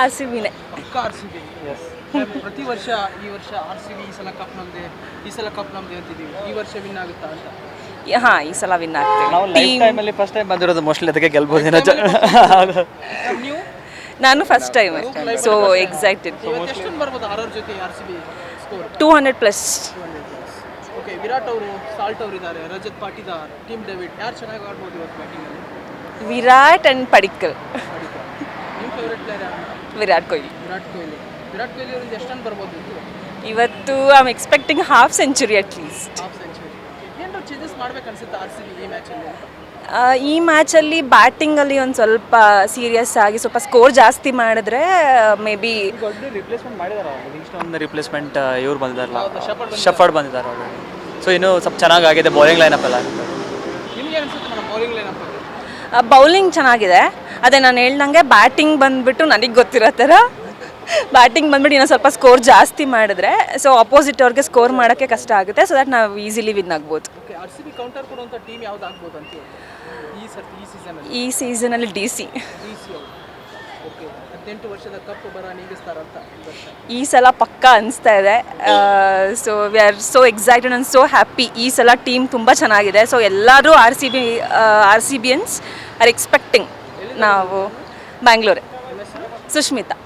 R C ಬಿನೇ. ಪಕ್ಕ R C B. ಪ್ರತಿ ವರ್ಷ ಈ ವರ್ಷ ಆರ್ ಸಿ ಬಿ ಈ ಸಲ ಕಪ್ ನಮ್ದೆ, ಈ ಸಲ ಕಪ್ ನಮ್ದೆ ಅಂತಿದ್ದೀವಿ. ಈ ವರ್ಷ ವಿನ್ ಆಗುತ್ತಾ ಅಂತ? ಹಾಂ, ಈ ಸಲ ವಿನ್ ಆಗ್ತೀವಿ. ನಾವು ಲೈಫ್ ಟೈಮಲ್ಲಿ ಫಸ್ಟ್ ಟೈಮ್ ಬಂದಿರೋದು, ಮೋಸ್ಟ್ಲಿ ಅದಕ್ಕೆ ಗೆಲ್ಬೋದೇನೋ. ನೀವು ನಾನು ಫಸ್ಟ್ ಟೈಮ್, ಸೊ ಎಕ್ಸೈಟೆಡ್. ಎಷ್ಟು ಬರ್ಬೋದು ಆರ್ ಜೊತೆ R C B score? 200+. Okay, Virat ಅವರು, ಸಾಲ್ಟ್ ಅವರು ಇದ್ದಾರೆ, ರಜತ್ ಪಾಟಿದಾರ್, ಟೀಮ್ ಡೇವಿಡ್, ಯಾರು ಚೆನ್ನಾಗಿ ಆಡ್ಬೋದು ಇವತ್ತು ಬ್ಯಾಟಿಂಗಲ್ಲಿ? ವಿರಾಟ್ ಆ್ಯಂಡ್ ಪಡಿಕ್ಕಲ್. ನಿಮ್ಮ ಫೇವ್ರೆಟ್ ಪ್ಲೇಯರ್ ಯಾರು? ವಿರಾಟ್ ಕೊಹ್ಲಿ. ವಿರಾಟ್ ಕೊಹ್ಲಿ. ವಿರಾಟ್ ಕೊಹ್ಲಿ ಅವರಿಂದ ಎಷ್ಟು ರನ್ ಬರ್ಬೋದು ಇವತ್ತು I am expecting half century at least. Half century. ಏನಾದ್ರು ಚೇಂಜಸ್ ಮಾಡ್ಬೇಕು ಅನ್ಸುತ್ತೆ ಆರ್ ಸಿ ಬಿ ಈ ಮ್ಯಾಚಲ್ಲಿ? ಈ ಮ್ಯಾಚಲ್ಲಿ ಬ್ಯಾಟಿಂಗಲ್ಲಿ ಒಂದು ಸ್ವಲ್ಪ ಸೀರಿಯಸ್ ಆಗಿ ಸ್ವಲ್ಪ ಸ್ಕೋರ್ ಜಾಸ್ತಿ ಮಾಡಿದ್ರೆ ಮೇ ಬಿ. ರಿಪ್ಲೇಸ್ಮೆಂಟ್ ಮಾಡಿದಾರೆ, ಲಿವಿಂಗ್ಸ್ಟನ್ ರಿಪ್ಲೇಸ್ಮೆಂಟ್ ಇವ್ರು ಬಂದಿದ್ದಾರಲ್ಲ, ಶಫರ್ಡ್ ಬಂದಿದ್ದಾರೆ ಅವರು. ಸೊ ಇನ್ನೂ ಸ್ವಲ್ಪ ಚೆನ್ನಾಗಿದೆ ಬೌಲಿಂಗ್ ಲೈನಪ್ ಎಲ್ಲ. ನಿಮ್ಗೆ ಅನ್ಸುತ್ತೆ ಮೇಡಮ್ ಬೌಲಿಂಗ್ ಲೈನಪ್? ಬೌಲಿಂಗ್ ಚೆನ್ನಾಗಿದೆ, ಅದೇ ನಾನು ಹೇಳ್ದಂಗೆ ಬ್ಯಾಟಿಂಗ್ ಬಂದುಬಿಟ್ಟು ನನಗೆ ಗೊತ್ತಿರೋ ಥರ ಬ್ಯಾಟಿಂಗ್ ಬಂದ್ಬಿಟ್ಟು ಇನ್ನೂ ಸ್ವಲ್ಪ ಸ್ಕೋರ್ ಜಾಸ್ತಿ ಮಾಡಿದ್ರೆ ಸೊ ಅಪೋಸಿಟ್ ಅವ್ರಿಗೆ ಸ್ಕೋರ್ ಮಾಡೋಕ್ಕೆ ಕಷ್ಟ ಆಗುತ್ತೆ. ಸೊ ದಟ್ ನಾವು ಈಸಿಲಿ ವಿನ್ ಆಗ್ಬೋದು. Okay, R C B counter ಕೊಡುವಂಥ ಟೀಮ್ ಯಾವ್ದು ಆಗ್ಬೋದು ಅಂತ ಈ ಸೀಸನಲ್ಲಿ ಡಿ ಸಿ. ಓಕೆ, 18 ವರ್ಷದ ಕಪ್ ಬರ ನೀಗಿಸ್ತಾರಂತ ಈ ವರ್ಷ? ಈ ಸಲ ಪಕ್ಕ ಅನಿಸ್ತಾ ಇದೆ. So we are so excited and so happy. ಈ ಸಲ ಟೀಮ್ ತುಂಬ ಚೆನ್ನಾಗಿದೆ. ಸೊ ಎಲ್ಲರೂ ಆರ್ ಸಿ ಬಿಯನ್ಸ್ ಆರ್ ಎಕ್ಸ್ಪೆಕ್ಟಿಂಗ್. ನಾವು ಬ್ಯಾಂಗ್ಳೂರೇ. ಸುಷ್ಮಿತಾ.